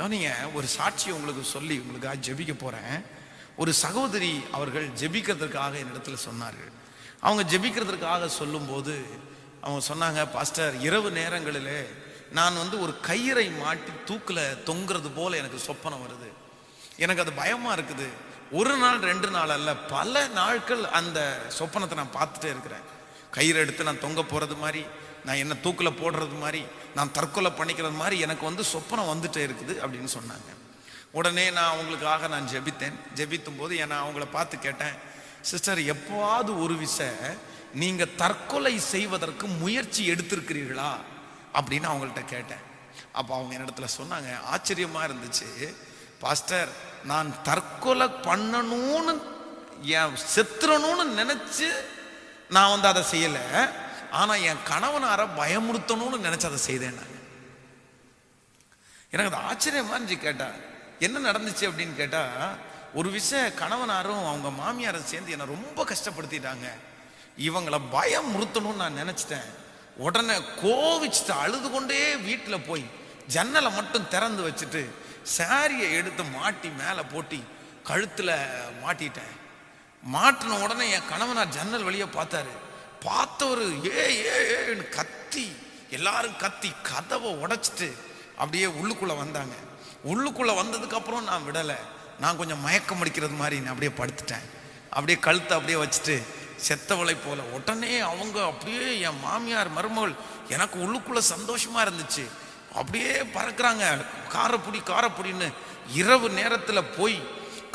கவனிங்க, ஒரு சாட்சி உங்களுக்கு சொல்லி உங்களுக்காக ஜெபிக்க போறேன். ஒரு சகோதரி அவர்கள் ஜெபிக்கிறதுக்காக என்னிடத்துல சொன்னார்கள். அவங்க ஜெபிக்கிறதுக்காக சொல்லும்போது அவங்க சொன்னாங்க, பாஸ்டர், இரவு நேரங்களிலே நான் ஒரு கயிறை மாட்டி தூக்கில் தொங்குறது போல எனக்கு சொப்பனம் வருது. எனக்கு அது பயமா இருக்குது. ஒரு நாள் 2 நாள் அல்ல, பல நாட்கள் அந்த சொப்பனத்தை நான் பார்த்துட்டே இருக்கிறேன். கயிறை எடுத்து நான் தொங்க போறது மாதிரி, நான் என்ன தூக்கில் போடுறது மாதிரி, நான் தற்கொலை பண்ணிக்கிறது மாதிரி எனக்கு சொப்பனம் வந்துட்டே இருக்குது அப்படின்னு சொன்னாங்க. உடனே நான் அவங்களுக்காக நான் ஜெபித்தும் போது நான் அவங்கள பார்த்து கேட்டேன், சிஸ்டர், எப்போவாவது ஒரு விஷயம் நீங்க தற்கொலை செய்வதற்கு முயற்சி எடுத்திருக்கிறீர்களா அப்படின்னு அவங்கள்ட்ட கேட்டேன். அப்போ அவங்க என்னிடத்துல சொன்னாங்க, ஆச்சரியமா இருந்துச்சு, பாஸ்டர், நான் தற்கொலை பண்ணணும்னு செத்துறணும்னு நினைச்சு நான் அதை செய்யல, ஆனா என் கணவனார பயமுறுத்தணும்னு நினைச்சு அதை செய்தேன். எனக்கு அது ஆச்சரியமா இருந்துச்சு. கேட்டா என்ன நடந்துச்சு அப்படின்னு கேட்டா, ஒரு விஷயம், கணவனாரும் அவங்க மாமியாரும் சேர்ந்து என்னை ரொம்ப கஷ்டப்படுத்திட்டாங்க. இவங்களை பயமுறுத்தணும்னு நான் நினைச்சிட்டேன். உடனே கோவிச்சுட்டு அழுது கொண்டே வீட்டில் போய் ஜன்னலை மட்டும் திறந்து வச்சுட்டு சாரியை எடுத்து மாட்டி மேலே போட்டி கழுத்தில் மாட்டிட்டேன். மாட்டின உடனே என் கணவனார் ஜன்னல் வழியை பார்த்தாரு. பார்த்தவர் ஏன்னு கத்தி, எல்லாரும் கத்தி கதவை உடைச்சிட்டு அப்படியே உள்ளுக்குள்ள வந்தாங்க. உள்ளுக்குள்ள வந்ததுக்கு அப்புறம் நான் விடலை. நான் கொஞ்சம் மயக்கம் அடிக்கிறது மாதிரி நான் அப்படியே படுத்துட்டேன். அப்படியே கழுத்தை அப்படியே வச்சுட்டு செத்தவளை போல. உடனே அவங்க அப்படியே, என் மாமியார் மருமகள், எனக்கு உள்ளுக்குள்ள சந்தோஷமா இருந்துச்சு, அப்படியே பறக்குறாங்க, காரப்புடின்னு. இரவு நேரத்தில் போய்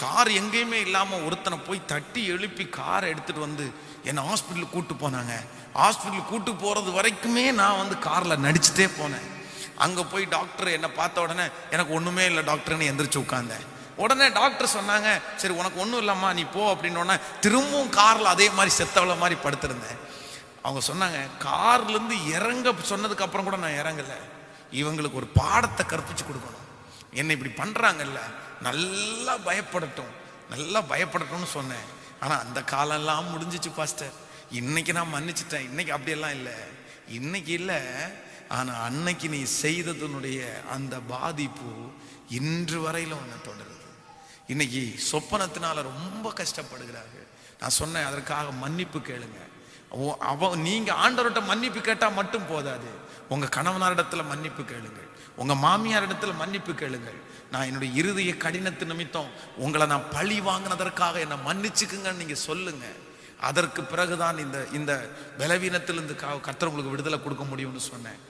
கார் எங்கேயுமே இல்லாமல் ஒருத்தனை போய் தட்டி எழுப்பி காரை எடுத்துட்டு வந்து என்னை ஹாஸ்பிட்டலுக்கு கூட்டு போனாங்க. ஹாஸ்பிட்டலுக்கு கூட்டு போறது வரைக்குமே நான் காரில் நடிச்சுட்டே போனேன். அங்கே போய் டாக்டர் என்னை பார்த்த உடனே எனக்கு ஒன்றுமே இல்லை டாக்டர்னு எந்திரிச்சு உட்காந்தேன். உடனே டாக்டர் சொன்னாங்க, சரி உனக்கு ஒன்றும் இல்லம்மா நீ போ அப்படின்னோடனே திரும்பவும் காரில் அதே மாதிரி செத்தவளை மாதிரி படுத்திருந்தேன். அவங்க சொன்னாங்க, கார்லேருந்து இறங்க சொன்னதுக்கு அப்புறம் கூட நான் இறங்கலை. இவங்களுக்கு ஒரு பாடத்தை கற்பிச்சு கொடுக்கணும். என்னை இப்படி பண்ணுறாங்கல்ல, நல்லா பயப்படட்டும்னு சொன்னேன். ஆனால் அந்த காலம்லாம் முடிஞ்சிச்சு பாஸ்டர். இன்னைக்கு நான் மன்னிச்சிட்டேன். இன்னைக்கு அப்படியெல்லாம் இல்லை, இன்னைக்கு இல்லை. ஆனால் அன்னைக்கு நீ செய்ததனுடைய அந்த பாதிப்பு இன்று வரையிலும் உன்னை தொடருது. இன்னைக்கு சொப்பனத்தினால ரொம்ப கஷ்டப்படுகிறார்கள். நான் சொன்னேன், அதற்காக மன்னிப்பு கேளுங்க. நீங்க ஆண்டவர்கிட்ட மன்னிப்பு கேட்டா மட்டும் போதாது, உங்க கணவனாரிடத்துல மன்னிப்பு கேளுங்கள், உங்க மாமியாரிடத்துல மன்னிப்பு கேளுங்கள். நான் என்னுடைய இருதய கடினத்து நிமித்தம் உங்களை நான் பழி வாங்கினதற்காக என்னை மன்னிச்சுக்குங்கன்னு நீங்க சொல்லுங்க. அதற்கு பிறகுதான் இந்த பலவீனத்திலிருந்து கர்த்தர் உங்களுக்கு விடுதலை கொடுக்க முடியும்னு சொன்னேன்.